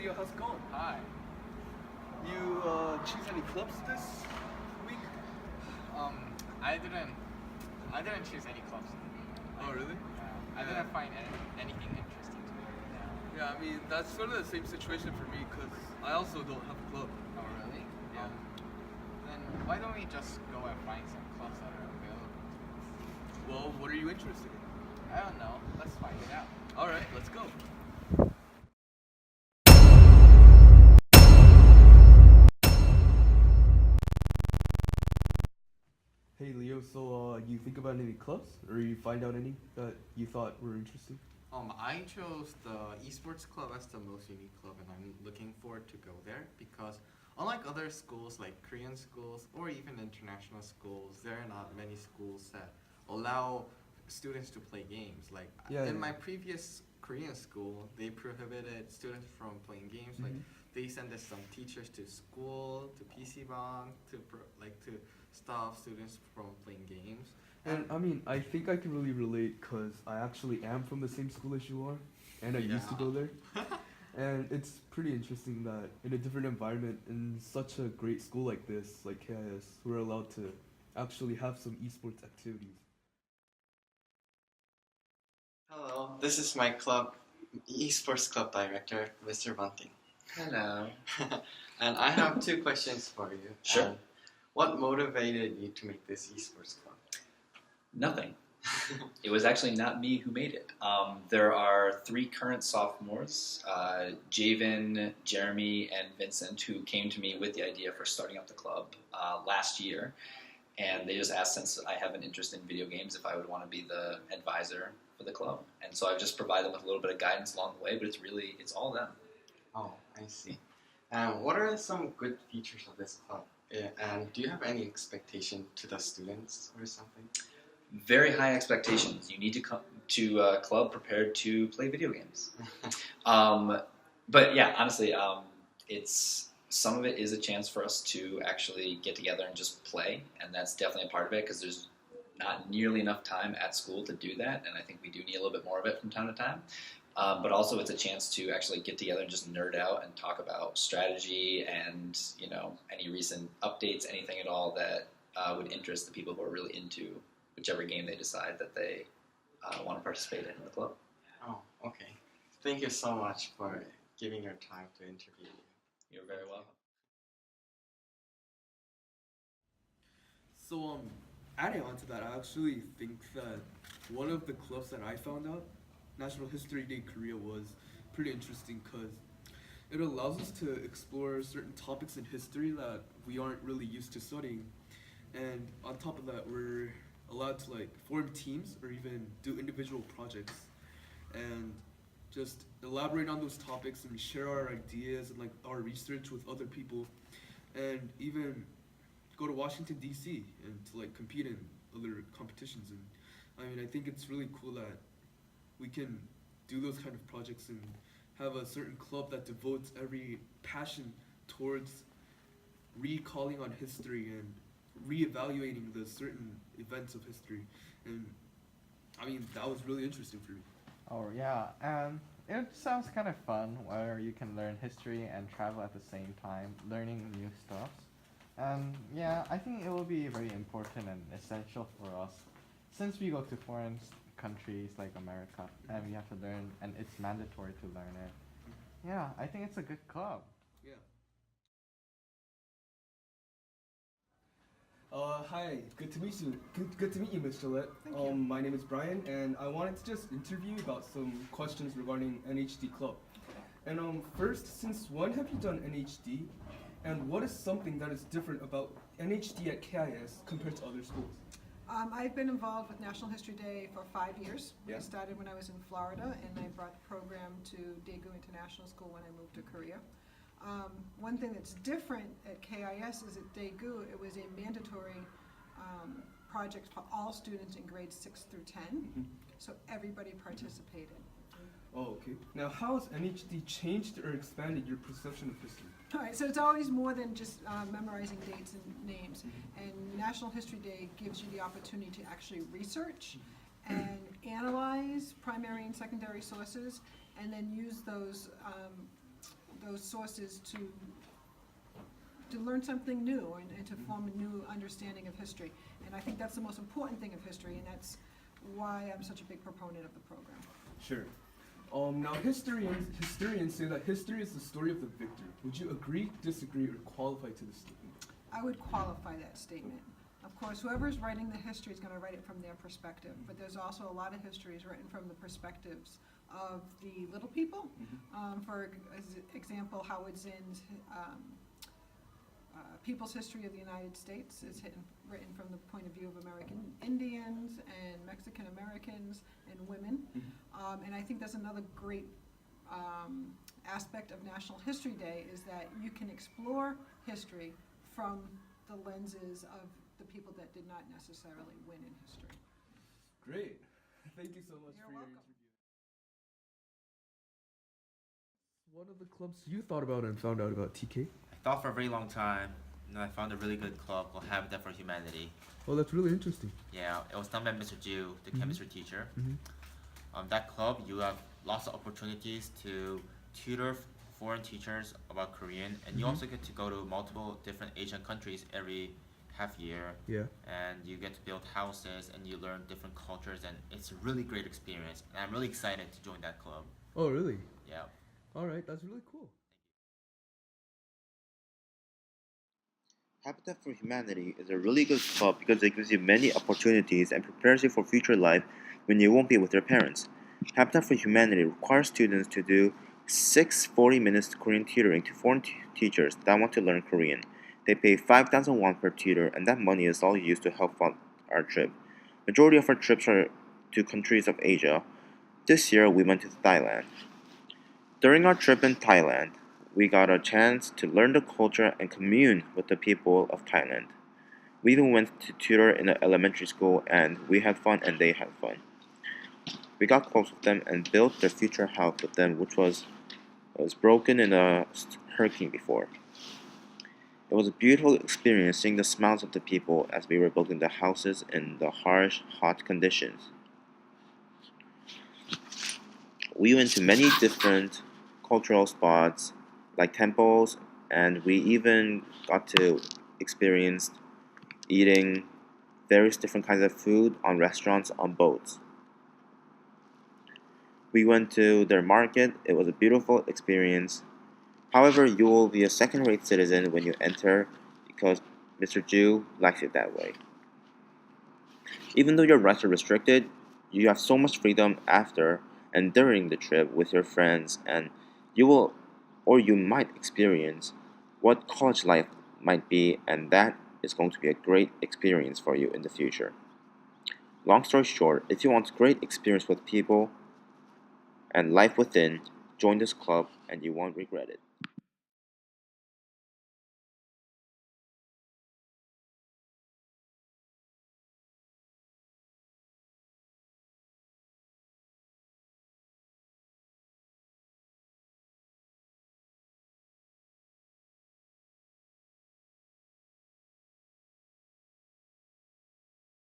Leo, how's it going? Hi. You choose any clubs this week? Um, I didn't choose any clubs. Oh, really? I didn't find anything interesting to me. Yeah, I mean, that's sort of the same situation for me because I also don't have a club. Oh, really? Yeah. Then why don't we just go and find some clubs that are available? Well, what are you interested in? I don't know. Let's find it out. All right, let's go. Hey Leo, so you think about any clubs, or you find out any that you thought were interesting? I chose the esports club as the most unique club, and I'm looking forward to go there because unlike other schools like Korean schools or even international schools, there are not many schools that allow students to play games. Like in my previous Korean school, they prohibited students from playing games. Like they send us some teachers to school, to PC bang, to stop students from playing games. And I mean, I think I can really relate because I actually am from the same school as you are, and I used to go there. And it's pretty interesting that in a different environment, in such a great school like this, like KIS, we're allowed to actually have some esports activities. Hello, this is my club, esports club director, Mr. Bunting. Hello. And I have two questions for you. Sure. What motivated you to make this esports club? Nothing. It was actually not me who made it. There are three current sophomores, Javen, Jeremy, and Vincent, who came to me with the idea for starting up the club last year. And they just asked, since I have an interest in video games, if I would want to be the advisor for the club. And so I've just provided them with a little bit of guidance along the way, but it's all them. Oh, I see. What are some good features of this club? And do you have any expectation to the students or something? Very high expectations. You need to come to a club prepared to play video games. But yeah, honestly, some of it is a chance for us to actually get together and just play, and that's definitely a part of it because there's not nearly enough time at school to do that, and I think we do need a little bit more of it from time to time. But also it's a chance to actually get together and just nerd out and talk about strategy and, any recent updates, anything at all that would interest the people who are really into whichever game they decide that they want to participate in the club. Oh, okay. Thank you so much for giving your time to interview you. You're very welcome. So, adding on to that, I actually think that one of the clubs that I found out, National History Day Korea, was pretty interesting because it allows us to explore certain topics in history that we aren't really used to studying. And on top of that, we're allowed to form teams or even do individual projects and just elaborate on those topics and share our ideas and our research with other people, and even go to Washington DC and to compete in other competitions. And I mean, I think it's really cool that we can do those kind of projects and have a certain club that devotes every passion towards recalling on history and reevaluating the certain events of history. And I mean, that was really interesting for me. Oh yeah, and it sounds kind of fun where you can learn history and travel at the same time, learning new stuff. And yeah, I think it will be very important and essential for us since we go to foreign countries like America and we have to learn, and it's mandatory to learn it. Yeah, I think it's a good club. Yeah. Hi, good to meet you. Good to meet you, Ms. Gillette. Thank you. My name is Brian, and I wanted to just interview you about some questions regarding NHD Club. And first, since when have you done NHD, and what is something that is different about NHD at KIS compared to other schools? I've been involved with National History Day for 5 years. Yeah. I started when I was in Florida, and I brought the program to Daegu International School when I moved to Korea. One thing that's different at KIS is at Daegu, it was a mandatory project for all students in grades 6 through 10, so everybody participated. Oh, okay. Now, how has NHD changed or expanded your perception of history? All right, so it's always more than just memorizing dates and names. And National History Day gives you the opportunity to actually research and analyze primary and secondary sources, and then use those those sources to learn something new and to form a new understanding of history. And I think that's the most important thing of history, and that's why I'm such a big proponent of the program. Sure. Now historians say that history is the story of the victor. Would you agree, disagree, or qualify to this statement? I would qualify that statement. Of course, whoever's writing the history is going to write it from their perspective, but there's also a lot of histories written from the perspectives of the little people. For example, Howard Zinn's People's History of the United States is written from the point of view of American Indians and Mexican Americans and women. And I think that's another great aspect of National History Day, is that you can explore history from the lenses of the people that did not necessarily win in history. Great. Thank you so much You're for your welcome. interview. One of the clubs you thought about and found out about, TK? I thought for a very long time, and I found a really good club called Habitat for Humanity. Oh, that's really interesting. Yeah, it was done by Mr. Ju, the chemistry teacher. Mm-hmm. That club, you have lots of opportunities to tutor foreign teachers about Korean, and you also get to go to multiple different Asian countries every half year. Yeah. And you get to build houses, and you learn different cultures, and it's a really great experience. And I'm really excited to join that club. Oh, really? Yeah. All right, that's really cool. Habitat for Humanity is a really good club because it gives you many opportunities and prepares you for future life when you won't be with your parents. Habitat for Humanity requires students to do 6 40-minute Korean tutoring to foreign teachers that want to learn Korean. They pay 5,000 won per tutor, and that money is all used to help fund our trip. Majority of our trips are to countries of Asia. This year we went to Thailand. During our trip in Thailand, we got a chance to learn the culture and commune with the people of Thailand. We even went to tutor in an elementary school, and we had fun and they had fun. We got close with them and built their future house with them, which was broken in a hurricane before. It was a beautiful experience seeing the smiles of the people as we were building the houses in the harsh, hot conditions. We went to many different cultural spots like temples, and we even got to experience eating various different kinds of food on restaurants on boats. We went to their market. It was a beautiful experience. However, you will be a second-rate citizen when you enter because Mr. Ju likes it that way. Even though your rights are restricted, you have so much freedom after and during the trip with your friends, and you will or you might experience what college life might be, and that is going to be a great experience for you in the future. Long story short, if you want great experience with people and life within, join this club and you won't regret it.